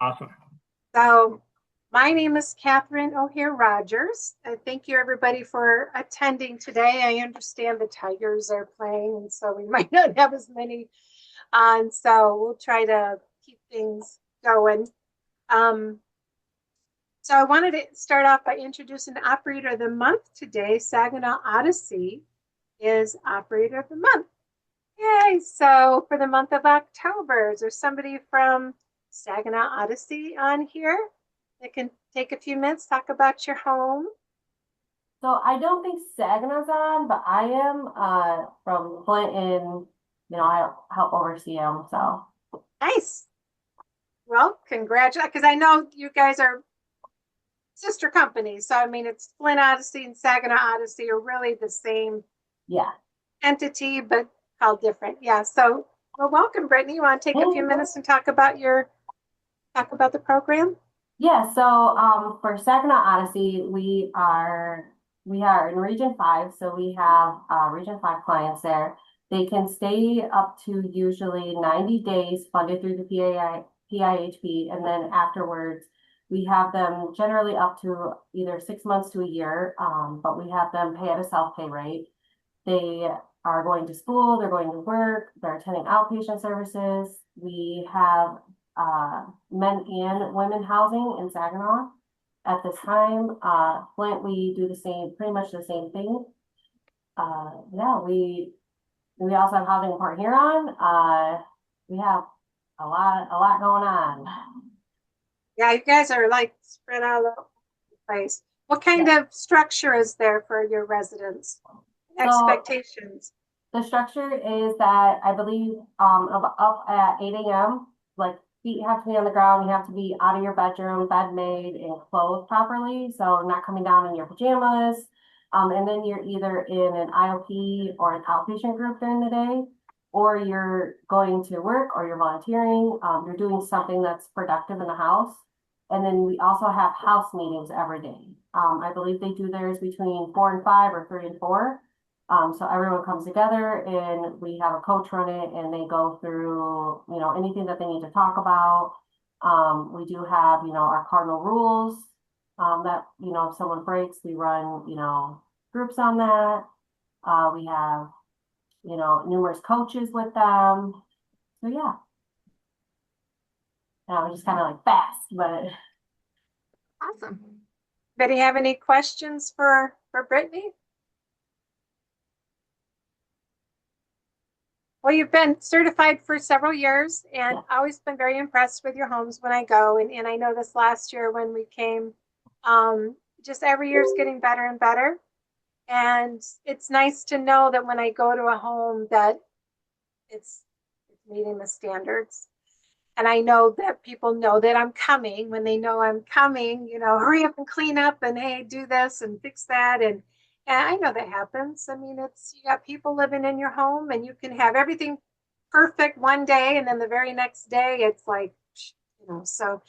Awesome. So, my name is Catherine O'Hare Rogers. Thank you, everybody, for attending today. I understand the Tigers are playing, and so we might not have as many on. So, we'll try to keep things going. Um, so, I wanted to start off by introducing the Operator of the Month today. Saginaw Odyssey is Operator of the Month. Yay! So, for the month of October, is there somebody from Saginaw Odyssey on here that can take a few minutes, talk about your home? So I don't think Saginaw's on, but I am from Flint and I help oversee them. So Nice. Well, congratulations, because I know you guys are sister companies. So, I mean, it's Flint Odyssey and Saginaw Odyssey are really the same yeah. entity, but called different. Yeah. So, well, welcome, Brittany. You want to take a few minutes and talk about the program? Yeah, so for Saginaw Odyssey, we are in Region 5, so we have Region 5 clients there. They can stay up to usually 90 days funded through the PIHP, and then afterwards we have them generally up to either 6 months to a year, but we have them pay at a self-pay rate. They are going to school, they're going to work, they're attending outpatient services. We have men and women housing in Saginaw at this time. Flint, we do the same, pretty much the same thing. Yeah, we also have housing in Port Huron. We have a lot going on. Yeah, you guys are like spread out all over the place. What kind Yeah. of structure is there for your residents? So Expectations. the structure is that I believe up at 8 a.m. like feet have to be on the ground, you have to be out of your bedroom, bed made and clothed properly. So not coming down in your pajamas. And then you're either in an IOP or an outpatient group during the day, or you're going to work or you're volunteering. You're doing something that's productive in the house. And then we also have house meetings every day. I believe they do theirs between 4 and 5 or 3 and 4. So everyone comes together and we have a coach run it and they go through, anything that they need to talk about. We do have, our cardinal rules, that, if someone breaks, we run, groups on that. We have, numerous coaches with them. So yeah, we just kind of like fast, but Awesome. Betty, have any questions for Brittany? Well, you've been certified for several years and yeah. always been very impressed with your homes when I go. And I know this last year when we came, just every year is getting better and better. And it's nice to know that when I go to a home that it's, it's meeting the standards. And I know that people know that I'm coming when they know I'm coming, hurry up and clean up and hey, do this and fix that. And I know that happens. I mean, it's you got people living in your home and you can have everything perfect one day and then the very next day it's like, so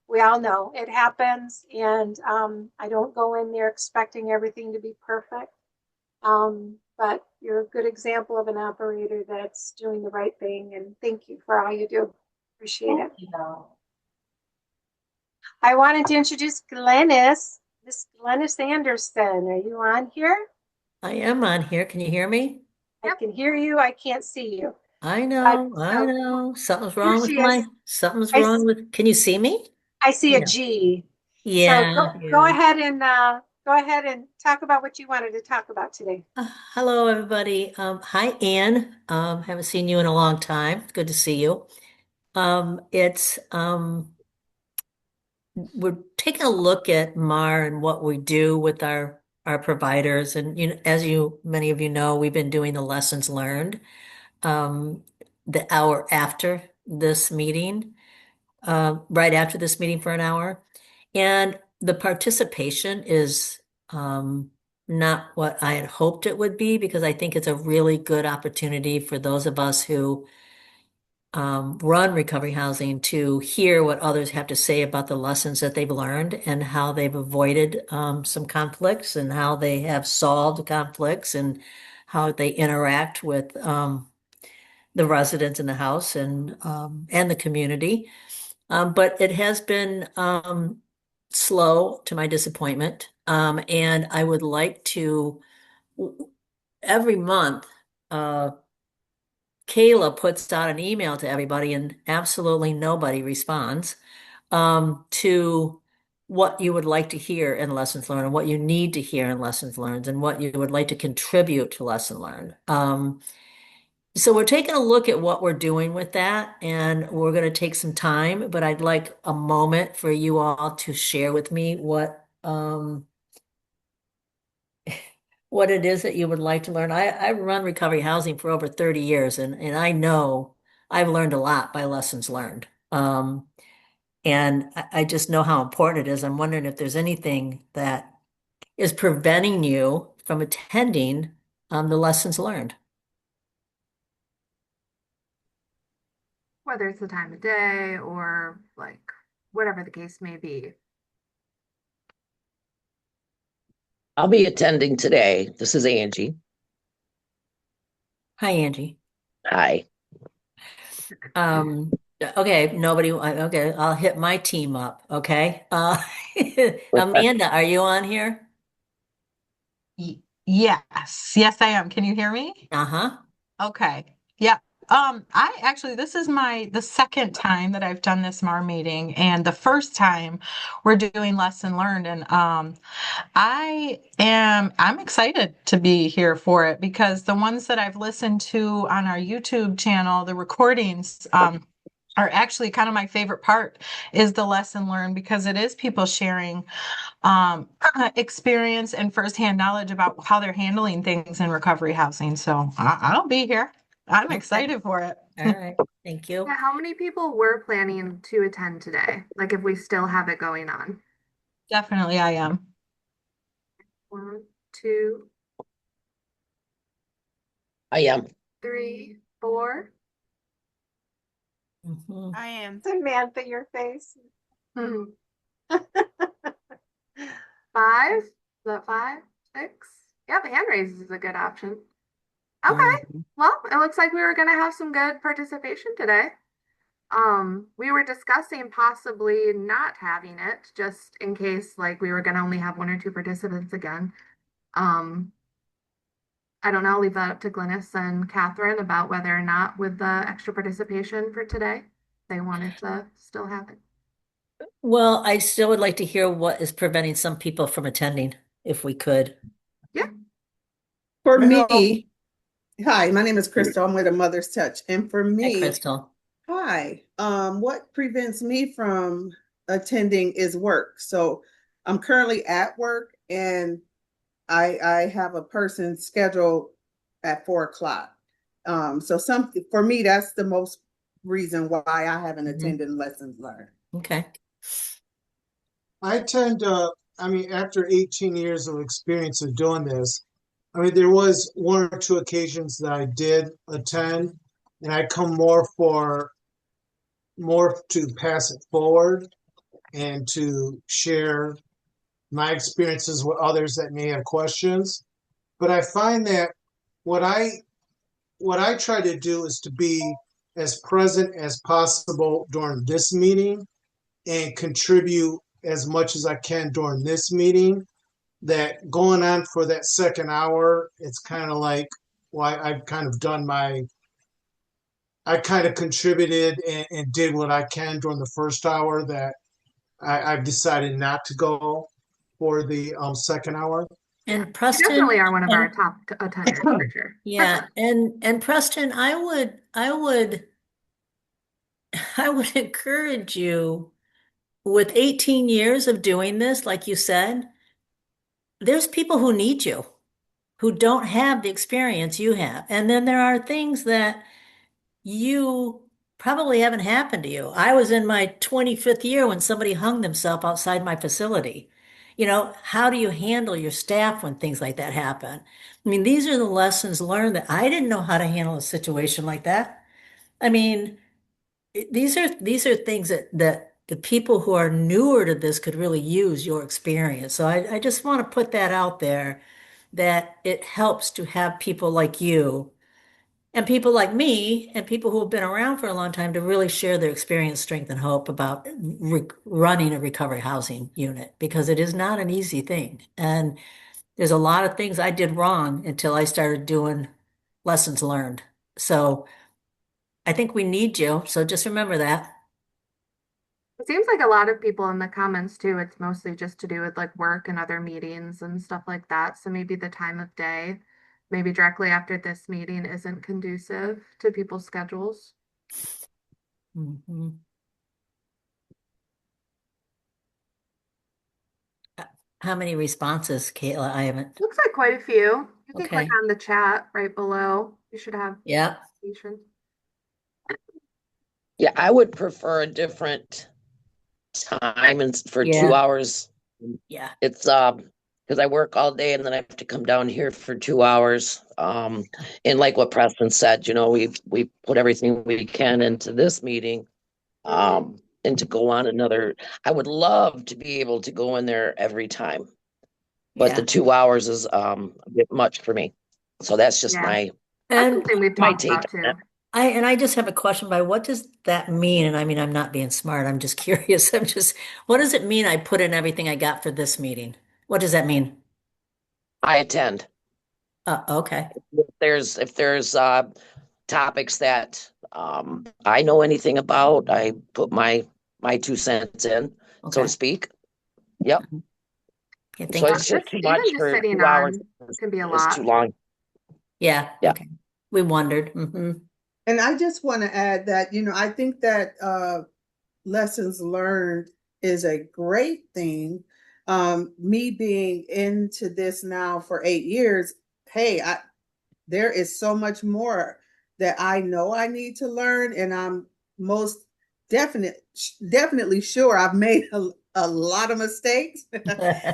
we all know it happens. And I don't go in there expecting everything to be perfect. But you're a good example of an operator that's doing the right thing. And thank you for all you do. Appreciate Thank it. you. I wanted to introduce Glennis, Miss Glennis Anderson. Are you on here? I am on here. Can you hear me? I can hear you. I can't see you. I But know, I so know. here she is. Something's I, wrong with, can you see me? I see a Yeah. G. So Yeah, go yeah. ahead and talk about what you wanted to talk about today. Hello, everybody. Hi, Ann. Haven't seen you in a long time. Good to see you. It's we're taking a look at MARR and what we do with our providers, and as many of you know, we've been doing the lessons learned um, the hour after this meeting, right after this meeting for an hour, and the participation is not what I had hoped it would be because I think it's a really good opportunity for those of us who run recovery housing to hear what others have to say about the lessons that they've learned and how they've avoided some conflicts and how they have solved conflicts and how they interact with the residents in the house and the community. But it has been slow to my disappointment. And I would like to every month. Kayla puts out an email to everybody, and absolutely nobody responds to what you would like to hear in lessons learned, and what you need to hear in lessons learned, and what you would like to contribute to lesson learned. So we're taking a look at what we're doing with that, and we're going to take some time, but I'd like a moment for you all to share with me what it is that you would like to learn. I run recovery housing for over 30 years, and I know I've learned a lot by lessons learned. And I just know how important it is. I'm wondering if there's anything that is preventing you from attending the lessons learned. Whether it's the time of day or like whatever the case may be. I'll be attending today. This is Angie. Hi, Angie. Hi. Okay, nobody, okay, I'll hit my team up, okay? Amanda, are you on here? Yes, yes, I am. Can you hear me? Uh-huh. Okay. Yeah. I actually, this is the second time that I've done this MARR meeting, and the first time we're doing lesson learned. And I'm excited to be here for it because the ones that I've listened to on our YouTube channel, the recordings, are actually kind of my favorite part is the lesson learned because it is people sharing experience and firsthand knowledge about how they're handling things in recovery housing. So I'll be here. I'm Okay. excited for it. All right. Thank Yeah, you. how many people were planning to attend today? Like if we still have it going on? Definitely, I am. One, two, I am. three, four. Mhm. I am. Samantha, your face. Hmm. Five? Is that five? Six? Yeah, the hand raise is a good option. Okay. Mhm. Well, it looks like we were gonna have some good participation today. We were discussing possibly not having it just in case like we were gonna only have one or two participants again. Um, I don't know, I'll leave that up to Glynis and Catherine about whether or not with the extra participation for today, they wanted to still have it. Well, I still would like to hear what is preventing some people from attending, if we could. Yeah. For Well, me, hi, my name is Crystal. I'm with a Mother's Touch. And for Hi, me, Crystal. hi, what prevents me from attending is work. So I'm currently at work and I have a person scheduled at 4 o'clock. So something for me, that's the most reason why I haven't Mhm. attended lessons learned. Okay. I tend to, I mean, after 18 years of experience of doing this, I mean, there was one or two occasions that I did attend, and I come more to pass it forward and to share my experiences with others that may have questions. But I find that what I what I try to do is to be as present as possible during this meeting and contribute as much as I can during this meeting. That going on for that second hour, it's kind of like, well, I've kind of done I kind of contributed and did what I can during the first hour that I've decided not to go for the second hour. Yeah. And You definitely Preston, are one of our and top attenders for sure. yeah, and Preston, I would encourage you with 18 years of doing this, like you said, there's people who need you, who don't have the experience you have. And then there are things that you probably haven't happened to you. I was in my 25th year when somebody hung themselves outside my facility. How do you handle your staff when things like that happen? I mean, these are the lessons learned that I didn't know how to handle a situation like that. I mean, these are things that the people who are newer to this could really use your experience. So I just want to put that out there that it helps to have people like you And people like me and people who have been around for a long time to really share their experience, strength, and hope about running a recovery housing unit because it is not an easy thing. And there's a lot of things I did wrong until I started doing lessons learned. So I think we need you. So just remember that. It seems like a lot of people in the comments too, it's mostly just to do with like work and other meetings and stuff like that. So maybe the time of day, maybe directly after this meeting isn't conducive to people's schedules. Mhm. How many responses, Kayla? I haven't. Looks like quite a few. You can click Okay. on the chat right below. You should have Yeah. notifications. Yeah, I would prefer a different time and for two Yeah. hours. Yeah. It's because I work all day and then I have to come down here for 2 hours. And like what Preston said, we put everything we can into this meeting. And to go on another, I would love to be able to go in there every time, but the Yeah. 2 hours is a bit much for me. So that's just Yeah, my that's And something we've my talked take about on that. too. I just have a question by what does that mean? And I mean, I'm not being smart. I'm just curious. What does it mean I put in everything I got for this meeting? What does that mean? I attend. Okay. If there's topics that I know anything about, I put my 2 cents in, so to Okay. speak. Yep. Okay. So Thank Yeah, you. it's just just too even much just for sitting 2 hours on can be a is too lot. long. Yeah. Yeah. Okay. We wondered. And I just want to add that, I think that lessons learned is a great thing. Me being into this now for 8 years, hey, there is so much more that I know I need to learn, and I'm most definitely sure I've made a lot of mistakes,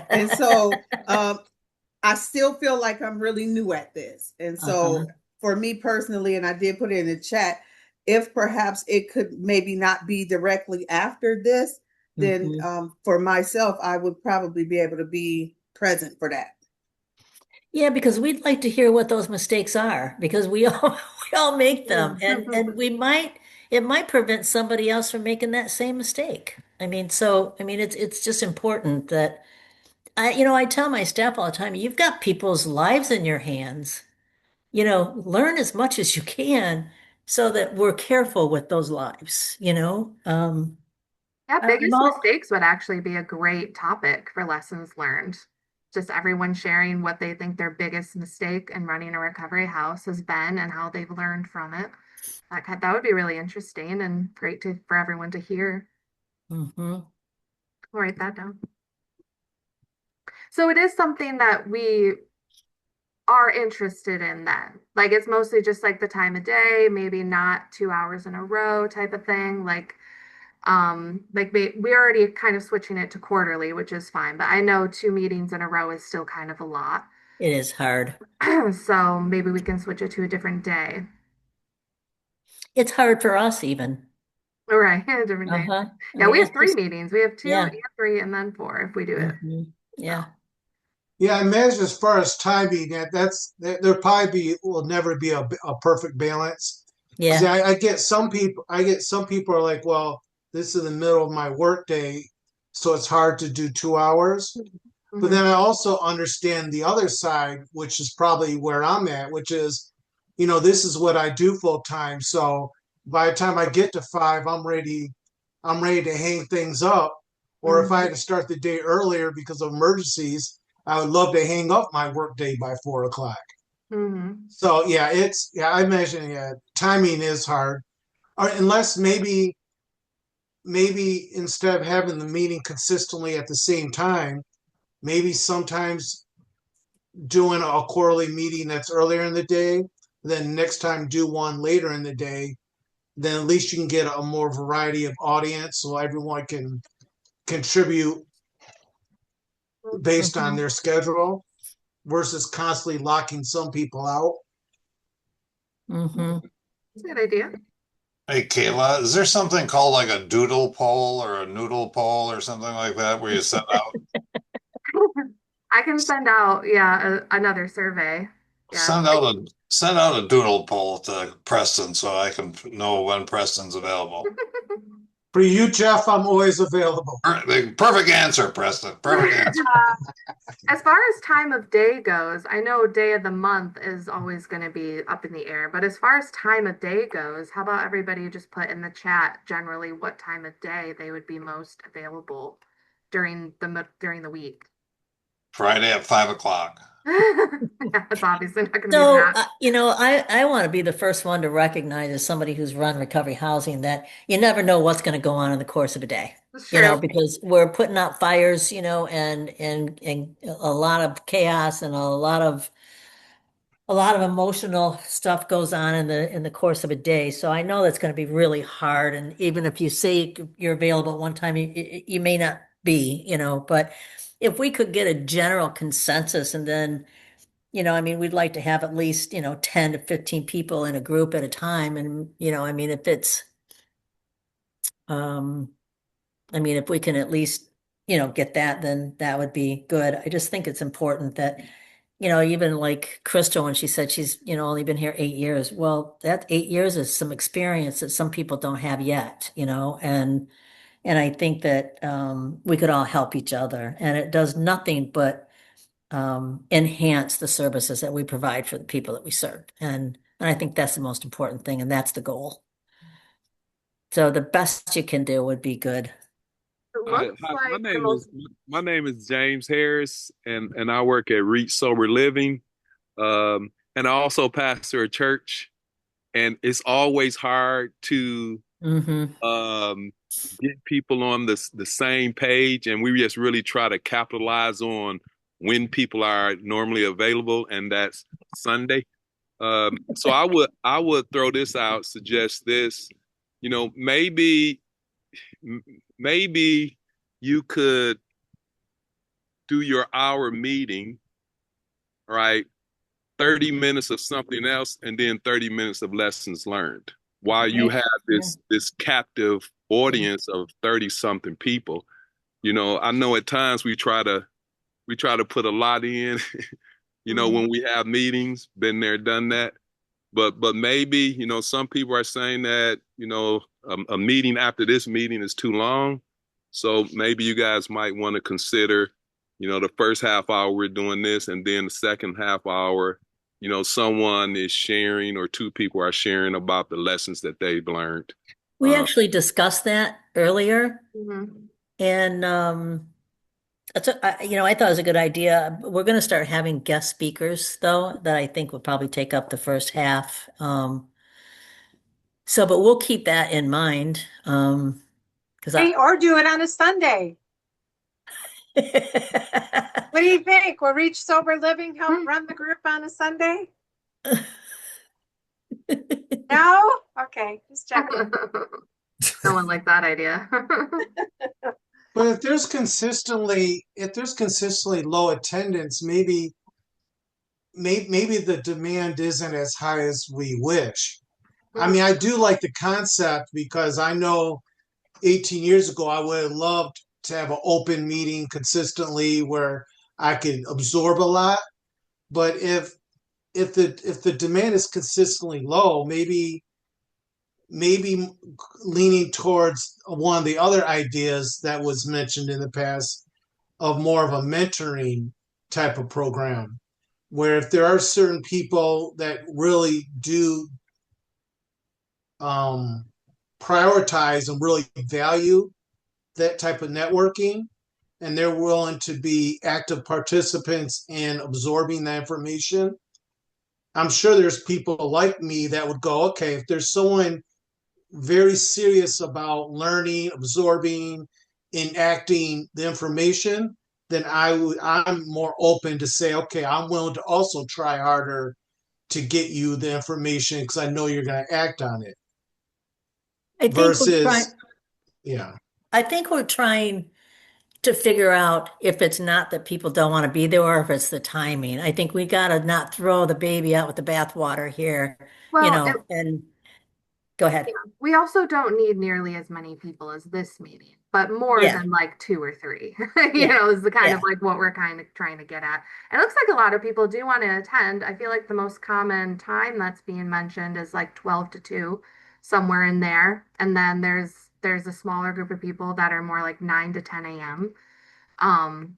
and so I still feel like I'm really new at this. And Uh-huh. so for me personally, and I did put it in the chat, if perhaps it could maybe not be directly after this, then hmm for myself, I would probably be able to be present for that. Yeah, because we'd like to hear what those mistakes are because we all we all make them and it might prevent somebody else from making that same mistake. I mean it's just important that I tell my staff all the time, you've got people's lives in your hands. Learn as much as you can so that we're careful with those lives. Yeah, I'm biggest all mistakes would actually be a great topic for lessons learned. Just everyone sharing what they think their biggest mistake in running a recovery house has been and how they've learned from it. That would be really interesting and great for everyone to hear. Mhm. I'll write that down. So it is something that we are interested in then. Like it's mostly just like the time of day, maybe not 2 hours in a row type of thing. Like we already kind of switching it to quarterly, which is fine, but I know 2 meetings in a row is still kind of a lot. It is hard. So maybe we can switch it to a different day. It's hard for us even. All right, a different day. Uh-huh. I Yeah, mean, we have it's three just, meetings. We have two yeah. and three and then four if we do it. So Yeah. Yeah, I imagine as far as timing, there'll probably will never be a perfect balance. Because Yeah. I get some people are like, well, this is the middle of my work day, so it's hard to do 2 hours. But mhm. then I also understand the other side, which is probably where I'm at, which is, this is what I do full time. So by the time I get to 5, I'm ready to hang things up. Or if I had Mhm. to start the day earlier because of emergencies, I would love to hang up my workday by 4 o'clock. Mhm. So yeah, I imagine timing is hard. Or unless maybe instead of having the meeting consistently at the same time, maybe sometimes doing a quarterly meeting that's earlier in the day, then next time do one later in the day, then at least you can get a more variety of audience so everyone can contribute based on hmm their schedule versus constantly locking some people out. hmm That's a good idea. Hey, Kayla, is there something called like a doodle poll or a noodle poll or something like that where you send out I can send out, yeah, another survey. Yeah. send out a Send out a doodle poll to Preston so I can know when Preston's available. For you, Jeff, I'm always available. Perfect answer, Preston. Perfect answer. As far as time of day goes, I know day of the month is always going to be up in the air, but as far as time of day goes, how about everybody just put in the chat generally what time of day they would be most available during the week? Friday at 5 o'clock. Yeah, it's obviously not going to be So, that. I want to be the first one to recognize as somebody who's run recovery housing that you never know what's going to go on in the course of a day. It's true. Because we're putting out fires, and a lot of chaos and a lot of emotional stuff goes on in the course of a day. So I know that's going to be really hard. And even if you say you're available at one time, you may not be, but if we could get a general consensus and then I mean, we'd like to have at least, 10 to 15 people in a group at a time. And, I mean, um, if we can at least, get that, then that would be good. I just think it's important that, even like Crystal, when she said she's, only been here 8 years. Well, that 8 years is some experience that some people don't have yet, and I think that, we could all help each other, and it does nothing but enhance the services that we provide for the people that we serve. And I think that's the most important thing, and that's the goal. So the best you can do would be good. It Hi, looks hi. like the most. My name is James Harris, and I work at Reach Sober Living, and I also pastor a church. And it's always hard to Hmm. um, get people on the same page, and we just really try to capitalize on when people are normally available, and that's Sunday. So I would throw this out, suggest this, maybe maybe you could do your hour meeting, right? 30 minutes of something else and then 30 minutes of lessons learned while you Right. have Yeah. this captive audience of 30 something people. I know at times we try to put a lot in, when we have meetings, been there, done that. But maybe, some people are saying that, a meeting after this meeting is too long. So maybe you guys might want to consider, the first half hour we're doing this, and then the second half hour, someone is sharing or two people are sharing about the lessons that they've learned. We actually discussed that earlier, Mhm. and I thought it was a good idea. We're going to start having guest speakers, though, that I think will probably take up the first half. But we'll keep that in mind, because Hey, or do it on a Sunday. What do you think? Will Reach Sober Living help run the group on a Sunday? No? Okay, just checking. No one liked that idea. But if there's consistently low attendance, maybe the demand isn't as high as we wish. I mean, I do like the concept because I know 18 years ago I would have loved to have an open meeting consistently where I could absorb a lot. But if the demand is consistently low, maybe leaning towards one of the other ideas that was mentioned in the past of more of a mentoring type of program, where if there are certain people that really do um, prioritize and really value that type of networking, and they're willing to be active participants in absorbing that information, I'm sure there's people like me that would go, okay, if there's someone very serious about learning, absorbing, enacting the information, then I'm more open to say, okay, I'm willing to also try harder to get you the information because I know you're going to act on it. I think we're trying. Versus, yeah. I think we're trying to figure out if it's not that people don't want to be there or if it's the timing. I think we got to not throw the baby out with the bathwater here, Well, and go ahead. we also don't need nearly as many people as this meeting, but more Yeah, than like two or three, yeah, is the kind of yeah. like what we're kind of trying to get at. It looks like a lot of people do want to attend. I feel like the most common time that's being mentioned is like 12 to 2, somewhere in there. And then there's a smaller group of people that are more like 9 to 10 a.m. Um,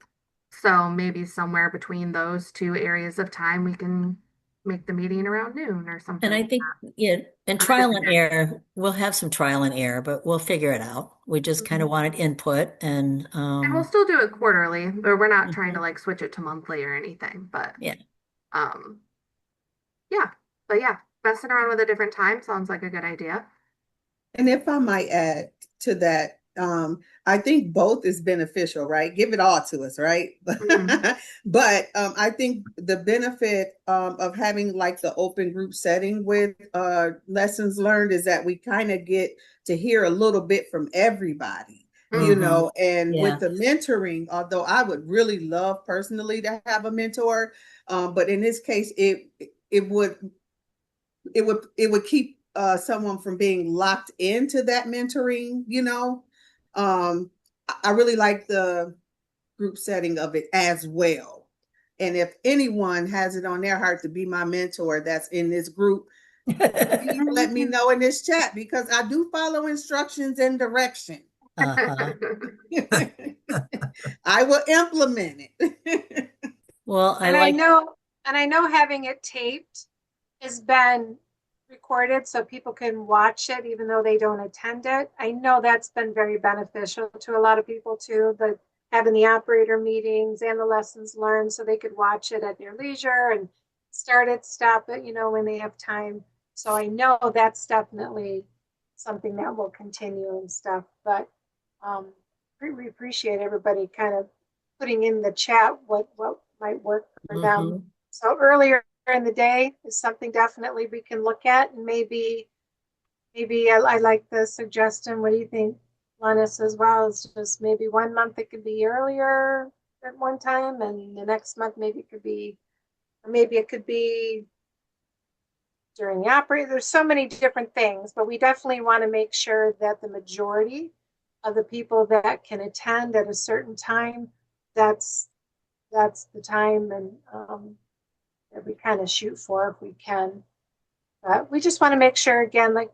so maybe somewhere between those two areas of time, we can make the meeting around noon or something And I like think, that yeah, and on a trial different and day. error, we'll have some trial and error, but we'll figure it out. We just kind of Mhm. wanted input and, And we'll still do it quarterly, but we're not trying to mhm, like switch it to monthly or anything. But yeah. um, yeah, but yeah, messing around with a different time sounds like a good idea. And if I might add to that, I think both is beneficial, right? Give it all to us, right? Mhm. But I think the benefit of having like the open group setting with lessons learned is that we kind of get to hear a little bit from everybody, Mhm. and with Yeah. the mentoring, although I would really love personally to have a mentor, but in this case, it would it would keep someone from being locked into that mentoring. I really like the group setting of it as well. And if anyone has it on their heart to be my mentor that's in this group, please let me know in this chat because I do follow instructions and direction. Uh-huh. I will implement it. Well, I And I like, know, and I know having it taped has been recorded so people can watch it even though they don't attend it. I know that's been very beneficial to a lot of people too, but having the operator meetings and the lessons learned so they could watch it at their leisure and start it, stop it, when they have time. So I know that's definitely something that will continue and stuff, but we appreciate everybody kind of putting in the chat what might work for them. mhm. So earlier in the day is something definitely we can look at, and maybe I like the suggestion. What do you think, Lennis, as well? It's just maybe 1 month it could be earlier at one time, and the next month maybe it could be, or maybe it could be during the opera. There's so many different things, but we definitely want to make sure that the majority of the people that can attend at a certain time, that's that's the time and that we kind of shoot for if we can. But we just want to make sure again, like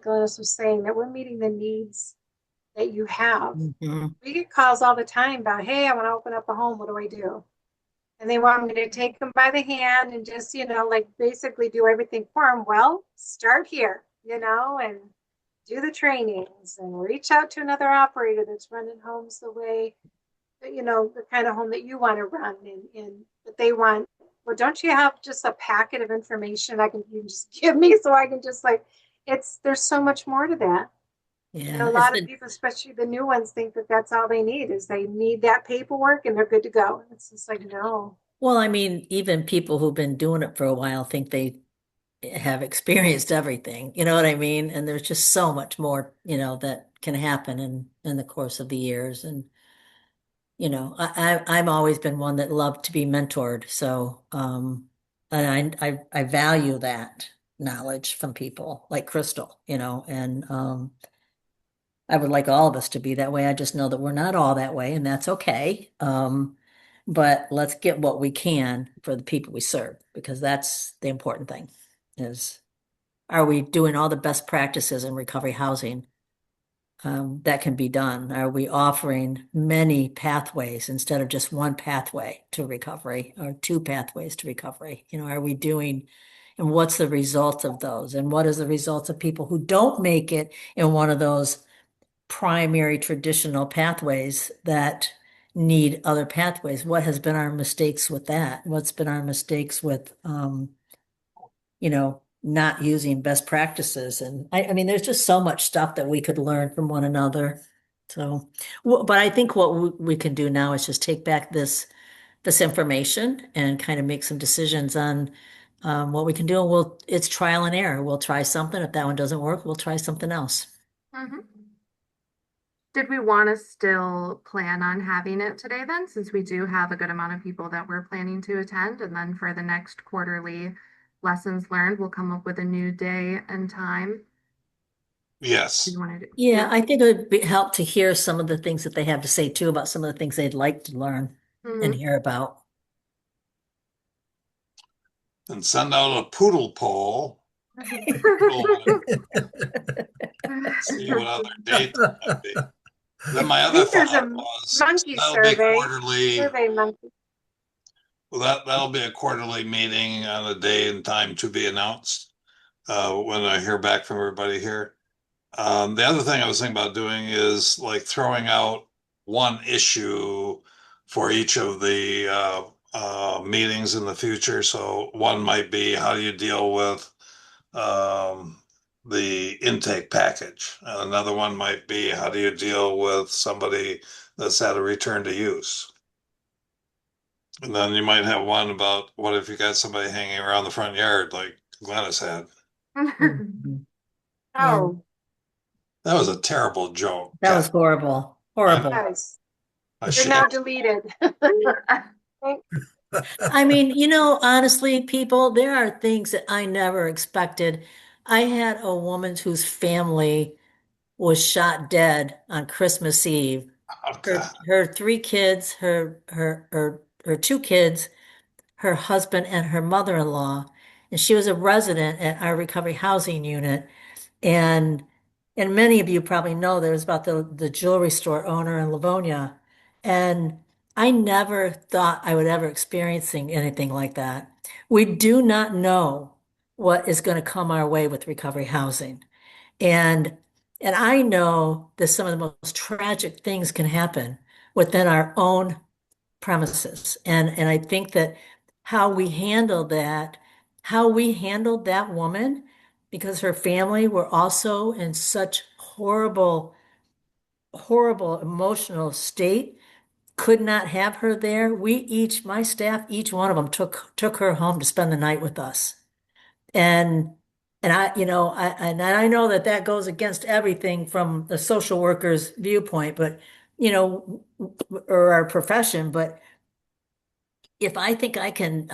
Linus was saying, that we're meeting the needs that you have. Mhm. We get calls all the time about, hey, I want to open up a home. What do I do? And they want me to take them by the hand and just, like basically do everything for them. Well, start here, and do the trainings and reach out to another operator that's running homes the way, the kind of home that you want to run and that they want. Well, don't you have just a packet of information you can just give me so I can just there's so much more to that. And a Yeah. lot of people, especially the new ones, think that that's all they need is they need that paperwork and they're good to go. And it's just like, no. Well, I mean, even people who've been doing it for a while think they have experienced everything. You know what I mean? And there's just so much more, that can happen in the course of the years. And I've always been one that loved to be mentored. So, and I value that knowledge from people like Crystal, and I would like all of us to be that way. I just know that we're not all that way, and that's okay. But let's get what we can for the people we serve, because that's the important thing is, are we doing all the best practices in recovery housing that can be done? Are we offering many pathways instead of just one pathway to recovery or two pathways to recovery? Are we doing, and what's the result of those? And what is the result of people who don't make it in one of those primary traditional pathways that need other pathways? What has been our mistakes with that? What's been our mistakes with, not using best practices? And I mean, there's just so much stuff that we could learn from one another. So, but I think what we can do now is just take back this information and kind of make some decisions on what we can do. And it's trial and error. We'll try something. If that one doesn't work, we'll try something else. Mhm. Did we want to still plan on having it today then, since we do have a good amount of people that we're planning to attend? And then for the next quarterly lessons learned, we'll come up with a new day and time. Yes. You wanted to, Yeah, I think it would help to hear some of the things that they have to say too about some of the things they'd like to learn and Mhm. hear about. And send out a poodle poll. Poodle, see what other dates might be. Then my I other think there's thought a was monkey that'll be survey, quarterly. survey monkey. Well, that'll be a quarterly meeting on a day and time to be announced when I hear back from everybody here. The other thing I was thinking about doing is like throwing out one issue for each of the meetings in the future. So one might be how do you deal with um, the intake package? Another one might be how do you deal with somebody that's had a return to use? And then you might have one about what if you got somebody hanging around the front yard like Glennis had? Mhm. Yeah, Oh, That was a terrible joke, that was Kat. horrible. I know. Horrible. guys, I they're should, now deleted. I mean, honestly, people, there are things that I never expected. I had a woman whose family was shot dead on Christmas Eve. oh Her God. her three kids, her two kids, her husband and her mother-in-law, and she was a resident at our recovery housing unit. And and many of you probably know there was about the jewelry store owner in Livonia. And I never thought I would ever experiencing anything like that. We do not know what is going to come our way with recovery housing. And and I know that some of the most tragic things can happen within our own premises. And I think that how we handled that woman, because her family were also in such horrible emotional state, could not have her there. My staff, each one of them took her home to spend the night with us. And I know that that goes against everything from the social worker's viewpoint, but or our profession, but if I think I can,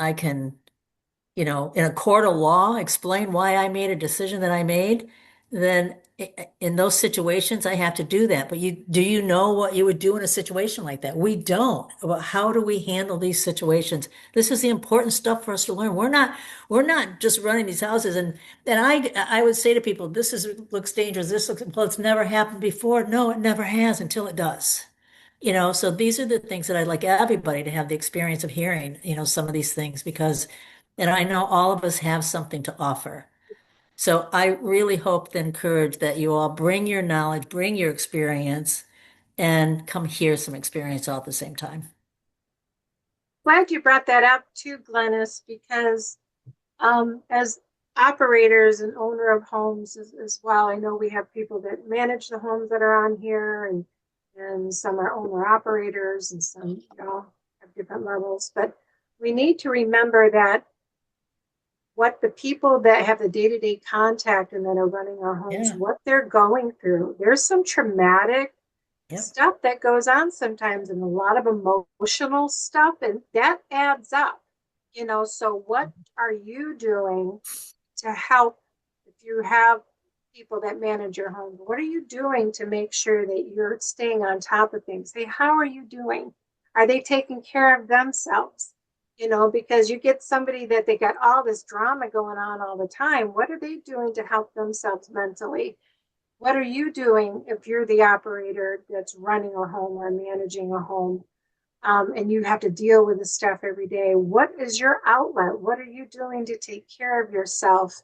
in a court of law, explain why I made a decision that I made, then in those situations, I have to do that. But do you know what you would do in a situation like that? We don't. Well, how do we handle these situations? This is the important stuff for us to learn. We're not just running these houses and I would say to people, looks dangerous. Well, it's never happened before. No, it never has until it does. So these are the things that I'd like everybody to have the experience of hearing, some of these things and I know all of us have something to offer. So I really hope to encourage that you all bring your knowledge, bring your experience, and come hear some experience all at the same time. Glad you brought that up too, Glennis, because as operators and owner of homes as well, I know we have people that manage the homes that are on here, and some are owner operators, and some have different levels. But we need to remember that what the people that have the day-to-day contact and that are running our homes, Yeah. what they're going through. There's some traumatic Yep. stuff that goes on sometimes, and a lot of emotional stuff, and that adds up. So what are you doing to help? If you have people that manage your home, what are you doing to make sure that you're staying on top of things? Hey, how are you doing? Are they taking care of themselves? Because you get somebody that they got all this drama going on all the time. What are they doing to help themselves mentally? What are you doing if you're the operator that's running a home or managing a home, and you have to deal with the stuff every day? What is your outlet? What are you doing to take care of yourself?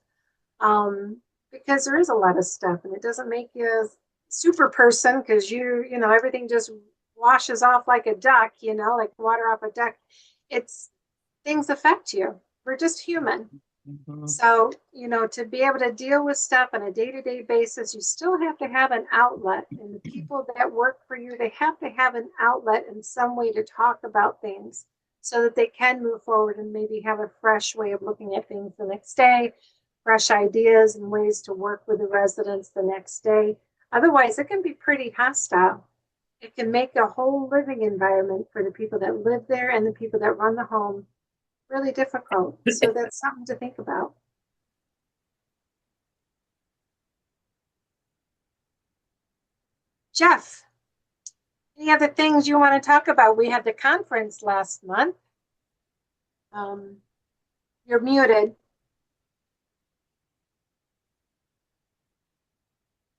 Because there is a lot of stuff, and it doesn't make you a super person because everything just washes off like a duck, like water off a duck. It's things affect you. We're just human. Mhm. So, to be able to deal with stuff on a day-to-day basis, you still have to have an outlet. And the people that work for you, they have to have an outlet in some way to talk about things so that they can move forward and maybe have a fresh way of looking at things the next day, fresh ideas and ways to work with the residents the next day. Otherwise, it can be pretty hostile. It can make a whole living environment for the people that live there and the people that run the home really difficult. So that's something to think about. Jeff, any other things you want to talk about? We had the conference last month. You're muted.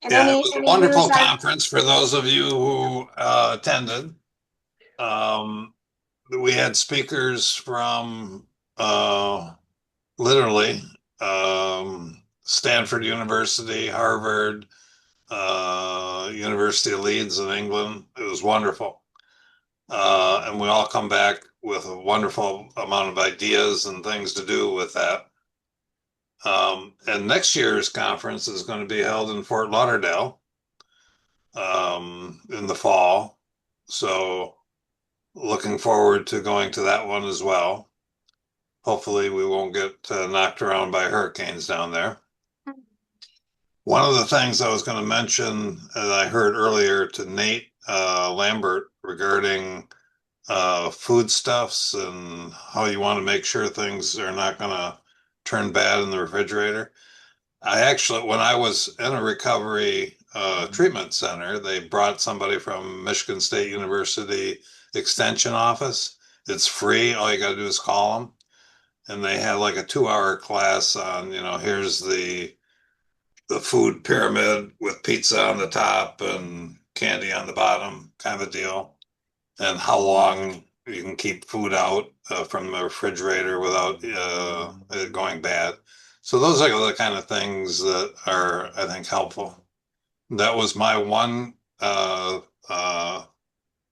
And Yeah, it was a any wonderful news on? conference for those of you who attended. We had speakers from literally Stanford University, Harvard, University of Leeds in England. It was wonderful. And we all come back with a wonderful amount of ideas and things to do with that. And next year's conference is going to be held in Fort Lauderdale in the fall. So looking forward to going to that one as well. Hopefully we won't get knocked around by hurricanes down there. One of the things I was going to mention that I heard earlier to Nate Lambert regarding foodstuffs and how you want to make sure things are not going to turn bad in the refrigerator. I actually, when I was in a recovery treatment center, they brought somebody from Michigan State University Extension office. It's free. All you got to do is call them. And they had like a 2-hour class on, here's the food pyramid with pizza on the top and candy on the bottom kind of a deal, and how long you can keep food out from the refrigerator without it going bad. So those are the kind of things that are, I think, helpful. That was my one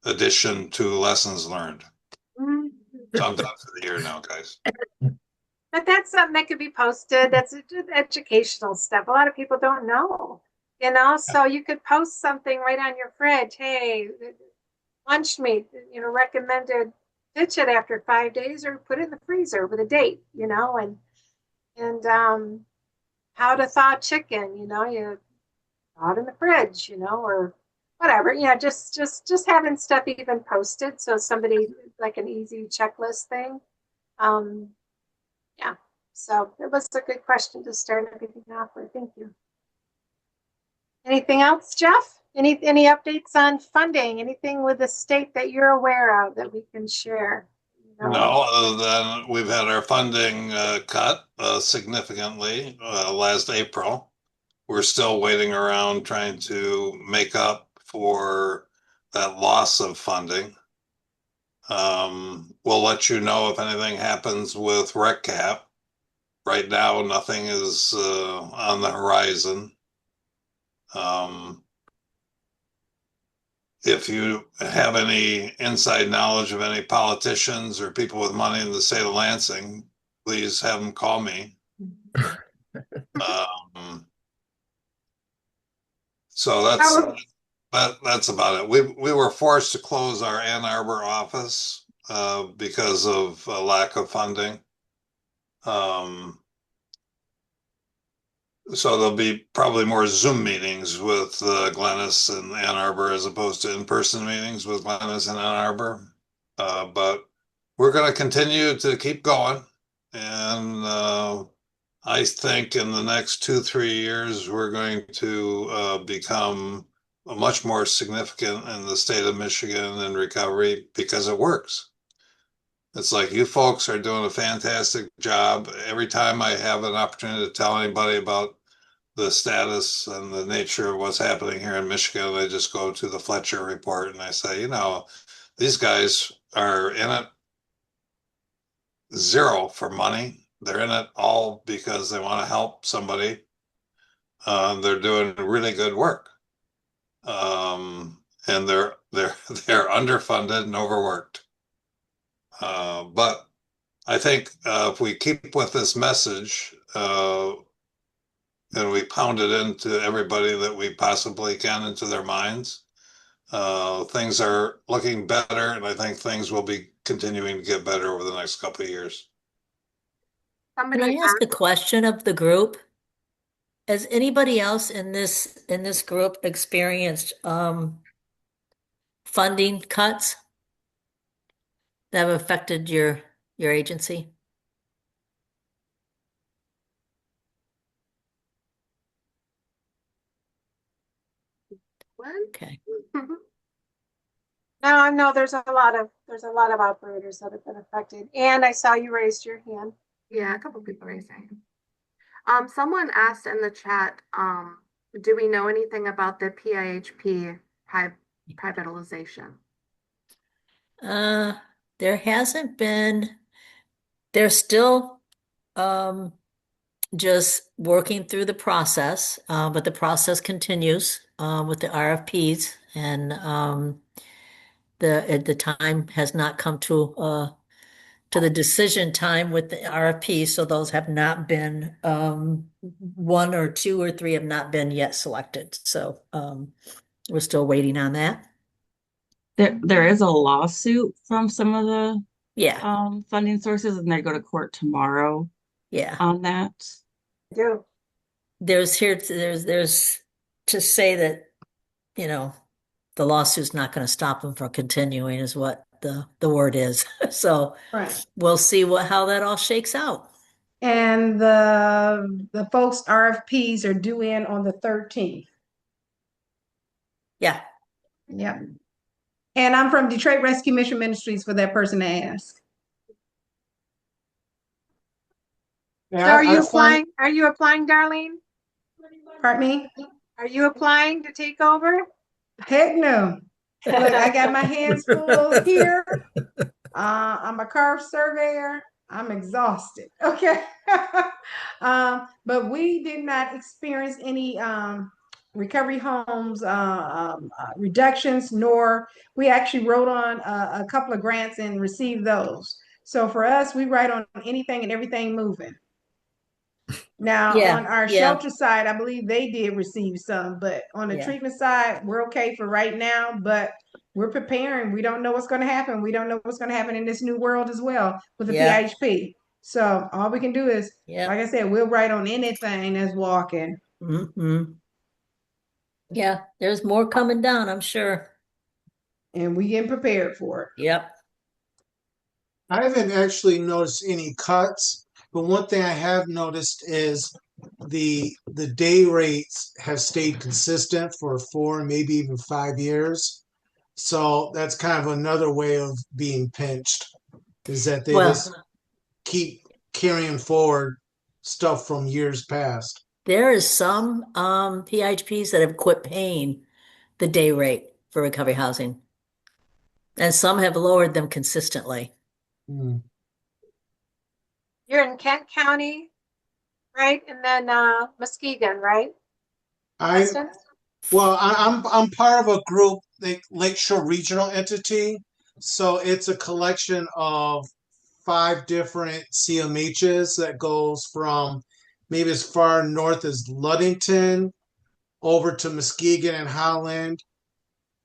addition to lessons learned. So I'm done for the year now, guys. But that's something that could be posted. That's educational stuff. A lot of people don't know, so you could post something right on your fridge. Hey, lunch meat, recommended ditch it after 5 days or put it in the freezer with a date, and how to thaw chicken, you thaw it in the fridge, or whatever. Just having stuff even posted. So somebody like an easy checklist thing. Yeah. So it was a good question to start everything off with. Thank you. Anything else, Jeff? Any updates on funding? Anything with the state that you're aware of that we can share? No, other than we've had our funding cut significantly last April. We're still waiting around trying to make up for that loss of funding. We'll let you know if anything happens with RecCap. Right now, nothing is on the horizon. If you have any inside knowledge of any politicians or people with money in the state of Lansing, please have them call me. So that's about it. We were forced to close our Ann Arbor office because of a lack of funding. So there'll be probably more Zoom meetings with Glennis and Ann Arbor as opposed to in-person meetings with Glennis and Ann Arbor. But we're going to continue to keep going. And I think in the next 2-3 years, we're going to become much more significant in the state of Michigan in recovery because it works. It's like you folks are doing a fantastic job. Every time I have an opportunity to tell anybody about the status and the nature of what's happening here in Michigan, I just go to the Fletcher report and I say, these guys are in it zero for money. They're in it all because they want to help somebody. They're doing really good work. And they're underfunded and overworked. But I think if we keep with this message and we pound it into everybody that we possibly can, into their minds, things are looking better, and I think things will be continuing to get better over the next couple of years. Can I ask a question of the group? Has anybody else in this group experienced funding cuts that have affected your agency? What? Okay. Now I know there's a lot of operators that have been affected. And I saw you raised your hand. Yeah, a couple people raised their hand. Someone asked in the chat, do we know anything about the PIHP privatization? Uh, there hasn't been, they're still just working through the process, but the process continues with the RFPs, and the time has not come to the decision time with the RFP, so those have not been one or two or three have not been yet selected. So we're still waiting on that. There is a lawsuit from some of the Yeah, funding sources, and they go to court tomorrow yeah. on that. Do. There's to say that, the lawsuit's not going to stop them from continuing is what the word is. So Right. we'll see how that all shakes out. And the folks' RFPs are due in on the 13th. Yeah. Yep. And I'm from Detroit Rescue Mission Ministries for that person to ask. So are you applying? Are you applying, Darlene? Pardon me? Are you applying to take over? Heck no. Look, I got my hands full here. I'm a car surveyor. I'm exhausted. Okay. But we did not experience any recovery homes reductions, nor we actually wrote on a couple of grants and received those. So for us, we write on anything and everything moving. Now, Yeah, on our yeah. shelter side, I believe they did receive some, but on the Yeah. treatment side, we're okay for right now, but we're preparing. We don't know what's going to happen. We don't know what's going to happen in this new world as well with the Yeah. PIHP. So all we can do is, Yeah. like I said, we'll write on anything that's walking. Mm-hmm. Yeah, there's more coming down, I'm sure. And we getting prepared for it. Yep. I haven't actually noticed any cuts, but one thing I have noticed is the day rates have stayed consistent for 4, maybe even 5 years. So that's kind of another way of being pinched, is that they Well, just keep carrying forward stuff from years past. there is some PHPs that have quit paying the day rate for recovery housing, and some have lowered them consistently. Hmm. You're in Kent County, right? And then Muskegon, right? Preston? I'm part of a group, the Lakeshore Regional Entity. So it's a collection of 5 different CMHs that goes from maybe as far north as Ludington over to Muskegon and Holland.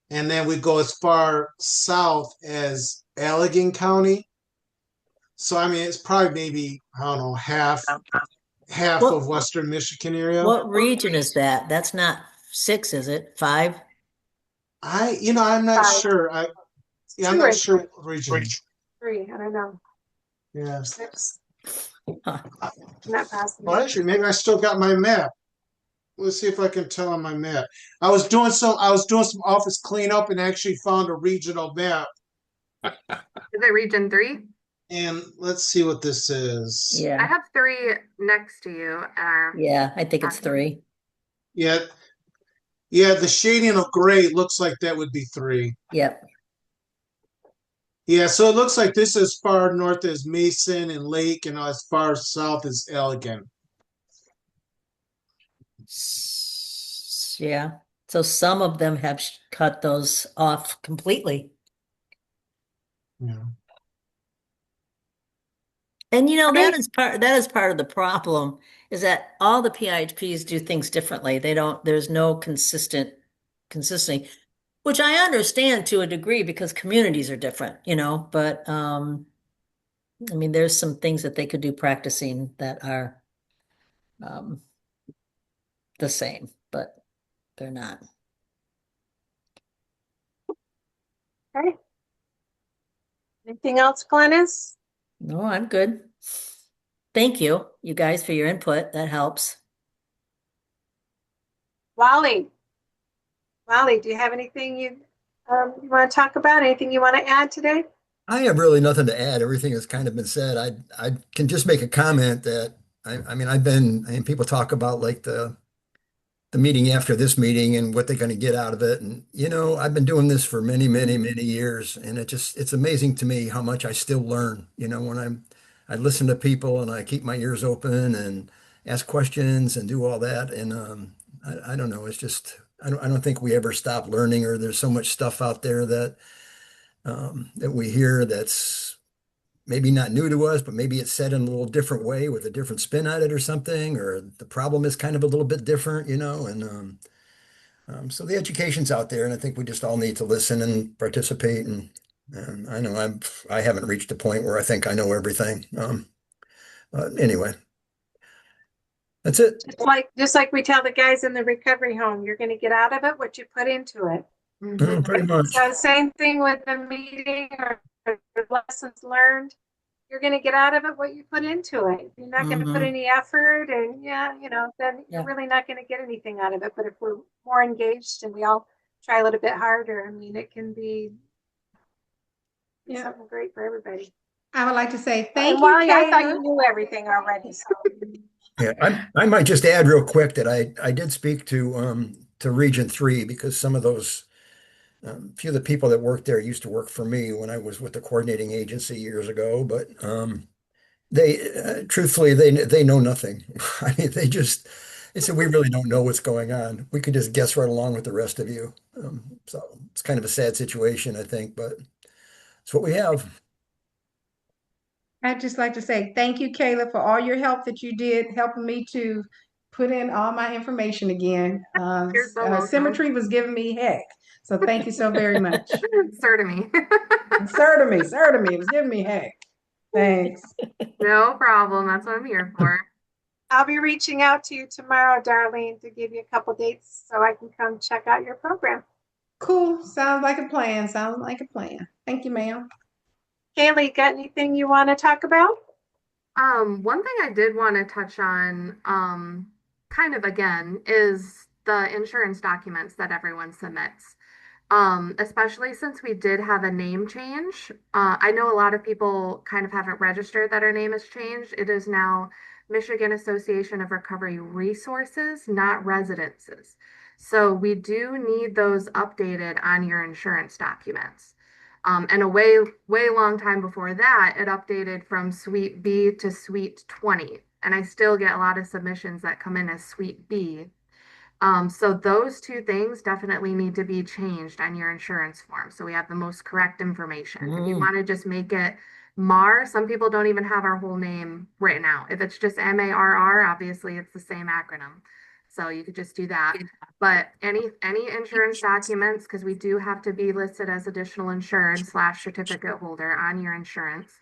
And then we go as far south as Allegan County. So I mean it's probably maybe, I don't know, half What of Western Michigan area. what region is that? That's not 6, is it? 5? I'm not 5. sure. I'm 2 not or sure what region. 3. I don't know. Yeah. 6. Huh. Not possible. Well, actually, maybe I still got my map. Let's see if I can tell on my map. I was doing some office cleanup and actually found a regional map. Is it region 3? And let's see what this is. I Yeah. have 3 next to you. Yeah, I think it's 3. Yeah. Yeah, the shading of gray looks like that would be 3. Yep. Yeah, so it looks like this is as far north as Mason and Lake, and as far south as Allegan. Yeah. So some of them have cut those off completely. Yeah. And I that think- is part of the problem, is that all the PIHPs do things differently. There's no consistency, which I understand to a degree because communities are different, but I mean there's some things that they could do practicing that are um the same, but they're not. Okay. Anything else, Glennis? No, I'm good. Thank you, you guys, for your input. That helps. Wally? Molly, do you have anything you want to talk about? Anything you want to add today? I have really nothing to add. Everything has kind of been said. I can just make a comment that I mean I mean people talk about like the meeting after this meeting and what they're going to get out of it. And I've been doing this for many, many, many years, and it's amazing to me how much I still learn. When I listen to people and I keep my ears open and ask questions and do all that. And I don't know. It's just I don't think we ever stop learning, or there's so much stuff out there that we hear that's maybe not new to us, but maybe it's said in a little different way with a different spin on it or something, or the problem is kind of a little bit different, and so the education's out there, and I think we just all need to listen and participate. And I know I haven't reached a point where I think I know everything. But anyway, that's it. Just like we tell the guys in the recovery home, you're going to get out of it what you put into it. Pretty much. So same thing with the meeting or lessons learned. You're going to get out of it what you put into it. If you're not going to put any effort and then you're really not going to get anything out of it. But if we're more engaged and we all try a little bit harder, I mean, it can be something great for everybody. I would like to say And thank you, Wally, I thought Kayla. you knew everything already. So Yeah, I might just add real quick that I did speak to Region 3, because some of those few of the people that worked there used to work for me when I was with the coordinating agency years ago. But they truthfully they know nothing. I mean, they said, we really don't know what's going on. We could just guess right along with the rest of you. So it's kind of a sad situation, I think, but it's what we have. I'd just like to say thank you, Kayla, for all your help that you did helping me to put in all my information again. You're so welcome. Symmetry was giving me heck. So thank you so very much. Sir to me. Sir to me, it was giving me heck. Thanks. No problem. That's what I'm here for. I'll be reaching out to you tomorrow, Darlene, to give you a couple dates so I can come check out your program. Cool. Sounds like a plan. Sounds like a plan. Thank you, ma'am. Kaylee, got anything you want to talk about? One thing I did want to touch on, kind of again, is the insurance documents that everyone submits. Especially since we did have a name change. I know a lot of people kind of haven't registered that our name has changed. It is now Michigan Association of Recovery Resources, not residences. So we do need those updated on your insurance documents. And a way long time before that, it updated from Suite B to Suite 20. And I still get a lot of submissions that come in as Suite B. So those two things definitely need to be changed on your insurance form. So we have the most correct information. If you want to just make it MARR, some people don't even have our whole name written out. If it's just MARR, obviously it's the same acronym. So you could just do that. But any insurance documents, because we do have to be listed as additional insured / certificate holder on your insurance.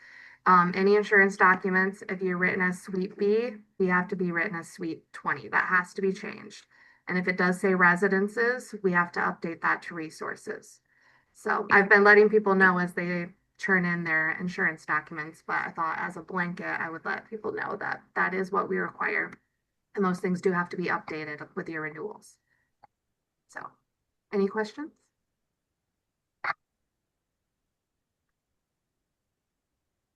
Any insurance documents, if you're written as Suite B, you have to be written as Suite 20. That has to be changed. And if it does say residences, we have to update that to resources. So I've been letting people know as they turn in their insurance documents, but I thought as a blanket, I would let people know that that is what we require. And those things do have to be updated with your renewals. So, any questions?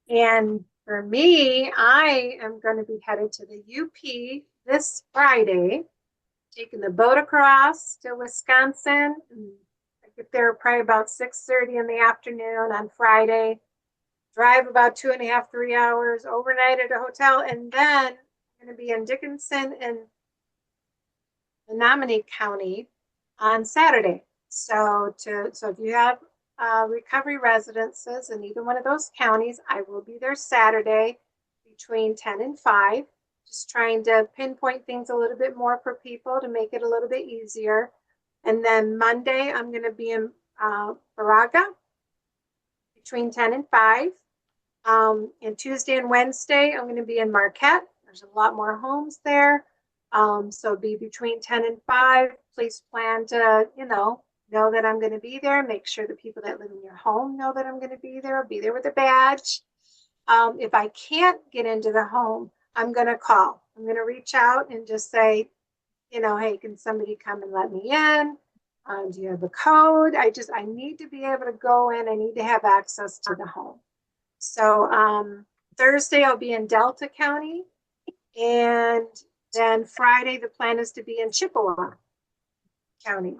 And for me, I am going to be headed to the UP this Friday, taking the boat across to Wisconsin. I get there probably about 6:30 in the afternoon on Friday, drive about 2.5, 3 hours, overnight at a hotel, and then I'm going to be in Dickinson and Menominee County on Saturday. So if you have recovery residences in either one of those counties, I will be there Saturday between 10 and 5, just trying to pinpoint things a little bit more for people to make it a little bit easier. And then Monday, I'm going to be in Baraga between 10 and 5. And Tuesday and Wednesday, I'm going to be in Marquette. There's a lot more homes there. So be between 10 and 5. Please plan to, know that I'm going to be there. Make sure the people that live in your home know that I'm going to be there. I'll be there with a badge. If I can't get into the home, I'm going to call. I'm going to reach out and just say, hey, can somebody come and let me in? Do you have a code? I need to be able to go in. I need to have access to the home. So Thursday I'll be in Delta County, and then Friday the plan is to be in Chippewa County,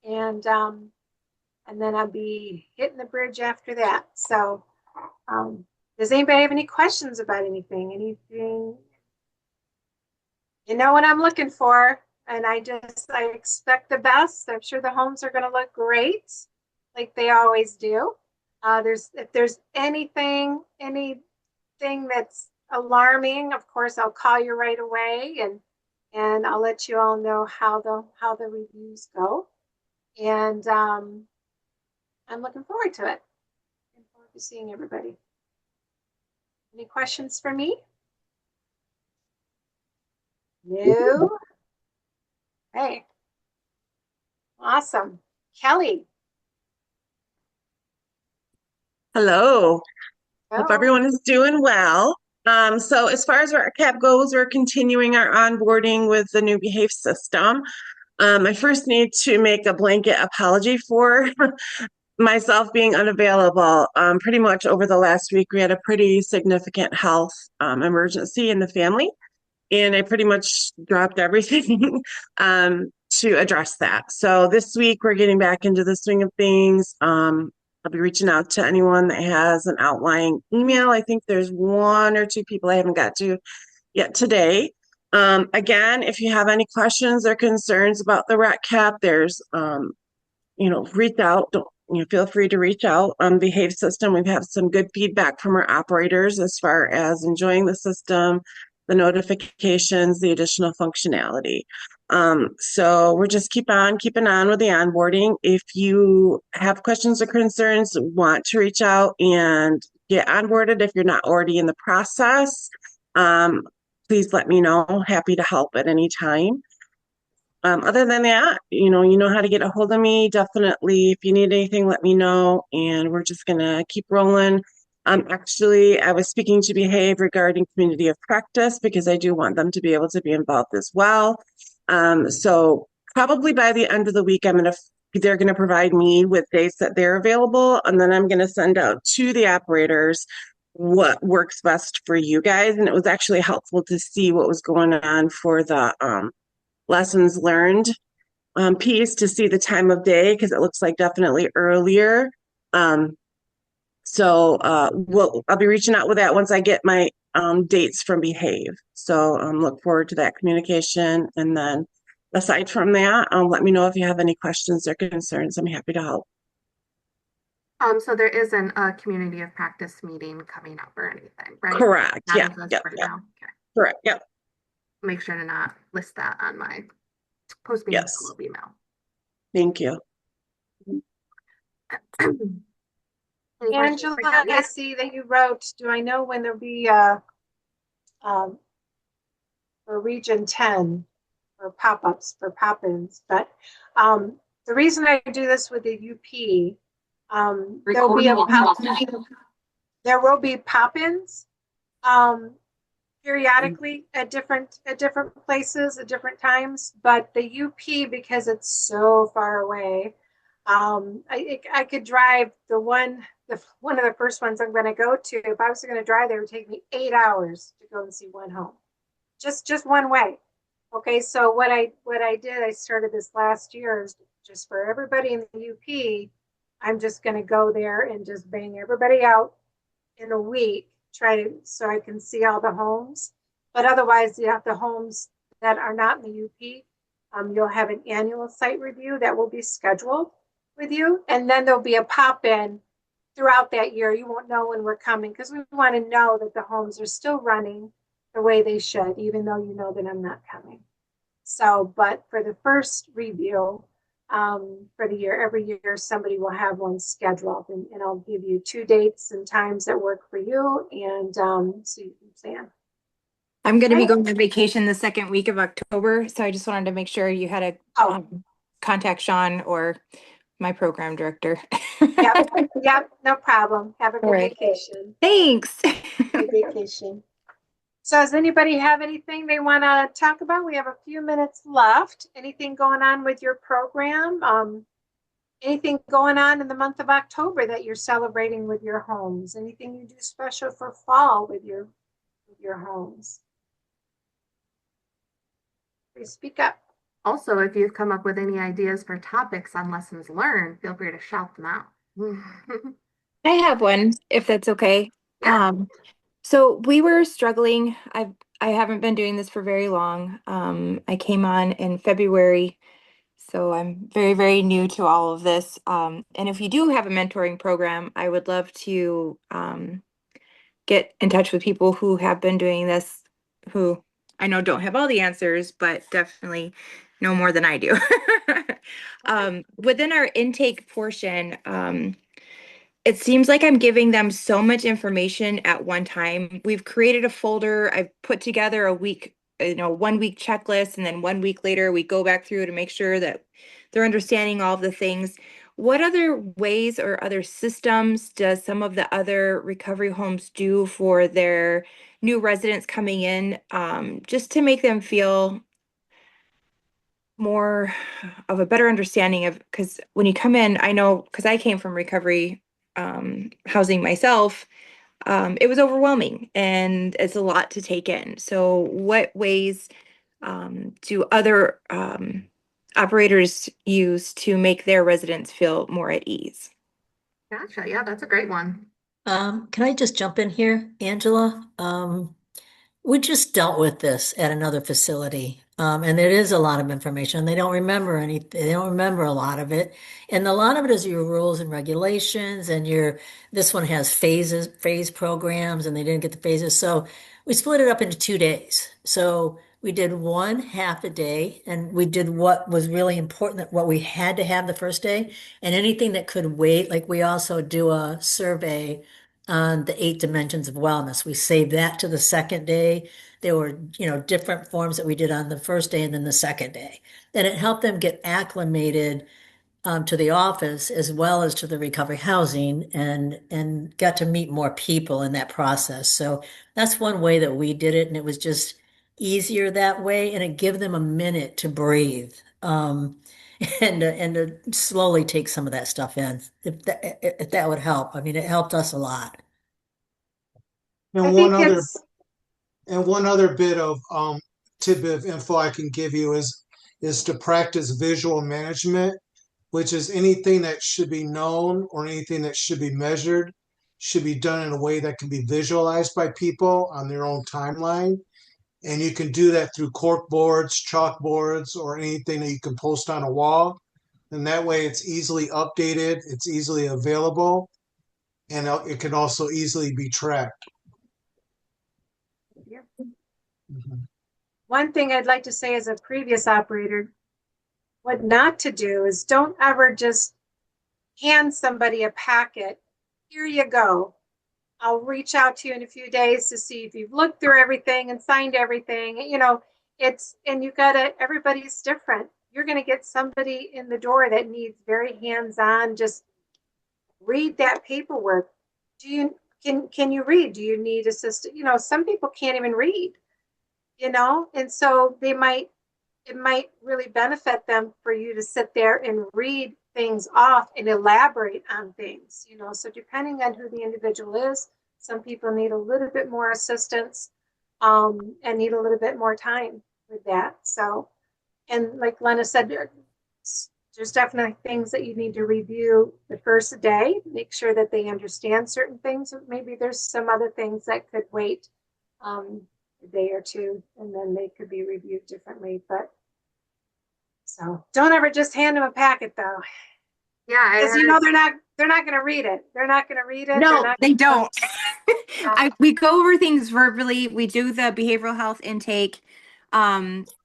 and then I'll be hitting the bridge after that. So does anybody have any questions about anything? Anything? You know what I'm looking for, and I expect the best. I'm sure the homes are going to look great, like they always do. If there's anything that's alarming, of course I'll call you right away, and I'll let you all know how the reviews go. And I'm looking forward to it. Looking forward to seeing everybody. Any questions for me? No. Hey. Awesome. Kelly. Hello. Hope Oh. everyone is doing well. So as far as our cap goes, we're continuing our onboarding with the new Behave system. I first need to make a blanket apology for myself being unavailable. Pretty much over the last week, we had a pretty significant health emergency in the family, and I pretty much dropped everything to address that. So this week, we're getting back into the swing of things. I'll be reaching out to anyone that has an outlying email. I think there's one or two people I haven't got to yet today. Again, if you have any questions or concerns about the REC cap, there's, reach out. Feel free to reach out on Behave System. We've had some good feedback from our operators as far as enjoying the system, the notifications, the additional functionality. So we're just keeping on with the onboarding. If you have questions or concerns, want to reach out and get onboarded if you're not already in the process, please let me know. Happy to help at any time. Other than that, you know how to get a hold of me. Definitely, if you need anything, let me know. And we're just gonna keep rolling. Actually, I was speaking to Behave regarding community of practice because I do want them to be able to be involved as well. So probably by the end of the week, they're gonna provide me with dates that they're available, and then I'm gonna send out to the operators what works best for you guys. And it was actually helpful to see what was going on for the lessons learned piece, to see the time of day, because it looks like definitely earlier. So I'll be reaching out with that once I get my dates from Behave. So look forward to that communication. And then aside from that, let me know if you have any questions or concerns. I'm happy to help. So there isn't a community of practice meeting coming up or anything, right? Correct. Not Yeah. as of Yep. right Yep. now. Okay. Correct. Yep. Make sure to not list that on my post-meeting Yes. follow-up email. Thank you. Any questions Angela, for Kelly? I see that you wrote, do I know when there'll be for Region 10 or pop-ups for pop-ins? But the reason I do this with the UP, there will be pop-ins periodically at different places at different times. But the UP, because it's so far away, I could drive one of the first ones I'm going to go to. If I was going to drive there, it would take me 8 hours to go and see one home, just one way. Okay, so what I did, I started this last year, is just for everybody in the UP. I'm just going to go there and just bang everybody out in a week, so I can see all the homes. But otherwise, you have the homes that are not in the UP. You'll have an annual site review that will be scheduled with you, and then there'll be a pop-in throughout that year. You won't know when we're coming because we want to know that the homes are still running the way they should, even though you know that I'm not coming. So, but for the first review for the year, every year somebody will have one scheduled, and I'll give you 2 dates and times that work for you, and so you can plan. I'm going to be going on vacation the second week of October, so I just wanted to make sure you had a contact Sean or my program director. Yep, no problem. Have a good vacation. Thanks. Good vacation. So does anybody have anything they want to talk about? We have a few minutes left. Anything going on with your program? Anything going on in the month of October that you're celebrating with your homes? Anything you do special for fall with your homes? Please speak up. Also, if you've come up with any ideas for topics on lessons learned, feel free to shout them out. I have one, if that's okay. Yeah. So we were struggling. I haven't been doing this for very long. I came on in February, so I'm very, very new to all of this. And if you do have a mentoring program, I would love to get in touch with people who have been doing this, who I know don't have all the answers, but definitely know more than I do. Within our intake portion, it seems like I'm giving them so much information at one time. We've created a folder. I've put together a week, 1 week checklist, and then 1 week later we go back through to make sure that they're understanding all of the things. What other ways or other systems does some of the other recovery homes do for their new residents coming in, just to make them feel more of a better understanding of, because when you come in, I know, because I came from recovery housing myself, it was overwhelming and it's a lot to take in. So what ways do other operators use to make their residents feel more at ease? Gotcha. Yeah, that's a great one. Can I just jump in here, Angela? We just dealt with this at another facility. And it is a lot of information. They don't remember they don't remember a lot of it. And a lot of it is your rules and regulations and this one has phase programs, and they didn't get the phases. So we split it up into 2 days. So we did one half a day, and we did what was really important, what we had to have the first day, and anything that could wait. Like we also do a survey on the 8 dimensions of wellness. We saved that to the second day. There were, different forms that we did on the first day and then the second day. And it helped them get acclimated to the office as well as to the recovery housing, and got to meet more people in that process. So that's one way that we did it, and it was just easier that way, and it gave them a minute to breathe. And to slowly take some of that stuff in, if that would help. I mean, it helped us a lot. I And think it's one other bit of tidbit of info I can give you is to practice visual management, which is anything that should be known or anything that should be measured should be done in a way that can be visualized by people on their own timeline. And you can do that through cork boards, chalkboards, or anything that you can post on a wall. And that way it's easily updated, it's easily available, and it can also easily be tracked. yeah. Mhm. One thing I'd like to say as a previous operator, what not to do is don't ever just hand somebody a packet. Here you go. I'll reach out to you in a few days to see if you've looked through everything and signed everything. And everybody's different. You're going to get somebody in the door that needs very hands-on, just read that paperwork. Can you read? Do you need assistance? Some people can't even read, and so it might really benefit them for you to sit there and read things off and elaborate on things, so depending on who the individual is, some people need a little bit more assistance, and need a little bit more time with that. So, and like Lena said, there's definitely things that you need to review the first day, make sure that they understand certain things. Maybe there's some other things that could wait a day or two, and then they could be reviewed differently. But so don't ever just hand them a packet, though. Yeah, Because they're not going to read it. They're not going to read it. No, they don't. Yeah. We go over things verbally. We do the behavioral health intake.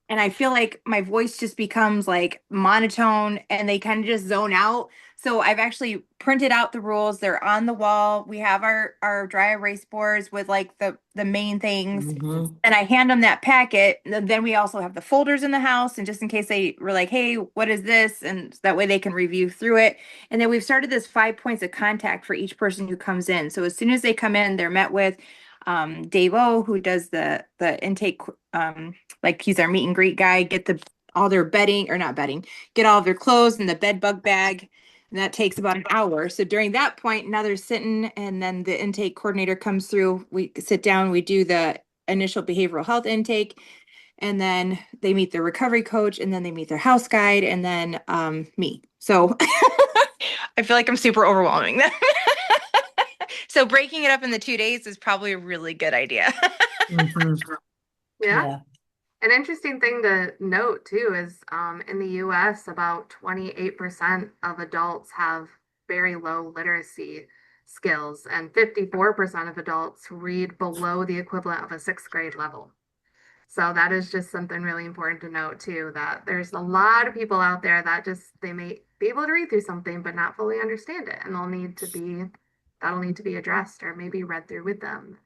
And I feel like my voice just becomes like monotone and they kind of just zone out. So I've actually printed out the rules. They're on the wall. We have our dry erase boards with like the main things. Mhm. And I hand them that packet. And then we also have the folders in the house. And just in case they were like, hey, what is this? And that way they can review through it. And then we've started this 5 points of contact for each person who comes in. So as soon as they come in, they're met with, Dave O, who does the intake, like he's our meet and greet guy, get all their bedding, or not bedding, get all of their clothes in the bed bug bag. And that takes about an hour. So during that point, now they're sitting, and then the intake coordinator comes through. We sit down, we do the initial behavioral health intake, and then they meet their recovery coach, and then they meet their house guide, and then me. So I feel like I'm super overwhelming them. So breaking it up in the 2 days is probably a really good idea. Mhm. Yeah. Yeah. An interesting thing to note too is in the US, about 28% of adults have very low literacy skills, and 54% of adults read below the equivalent of a sixth grade level. So that is just something really important to note too, that there's a lot of people out there that they may be able to read through something but not fully understand it, and that'll need to be addressed or maybe read through with them.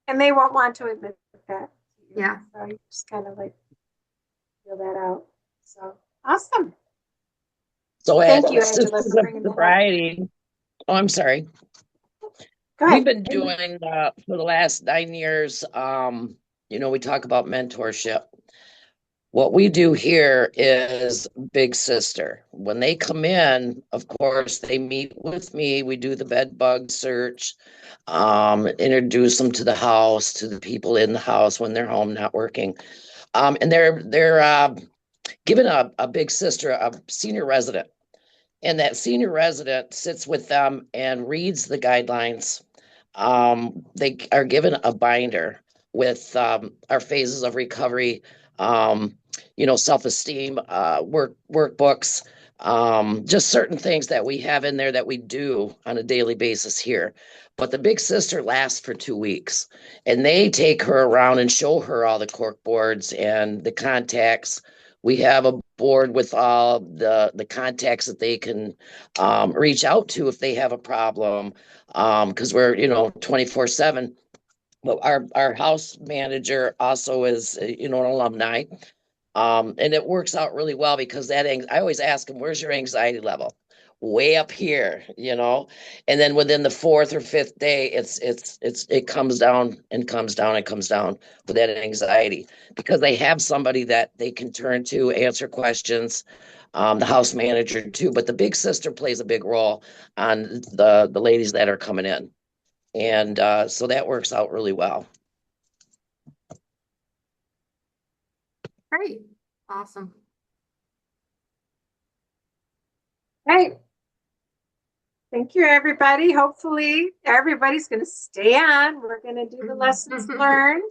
And they won't want to admit that. Yeah. So you just kind of like feel that out. So awesome. So Thank you, Sisters Angela, for of bringing that up. Sobriety, oh, I'm sorry. Go We've ahead. been doing for the last 9 years, we talk about mentorship. What we do here is Big Sister. When they come in, of course, they meet with me. We do the bed bug search, introduce them to the house, to the people in the house when they're home not working. And they're given a Big Sister, a senior resident. And that senior resident sits with them and reads the guidelines. They are given a binder with our phases of recovery, self-esteem, workbooks, just certain things that we have in there that we do on a daily basis here. But the Big Sister lasts for 2 weeks, and they take her around and show her all the cork boards and the contacts. We have a board with all the contacts that they can reach out to if they have a problem, because we're 24/7. But our house manager also is an alumni, and it works out really well because I always ask him, where's your anxiety level? Way up here, and then within the fourth or fifth day, it comes down and comes down and comes down with that anxiety, because they have somebody that they can turn to, answer questions, the house manager too. But the Big Sister plays a big role on the ladies that are coming in, and so that works out really well. Great. Awesome. Great. Thank you, everybody. Hopefully everybody's going to stay on. We're going to do the lessons learned.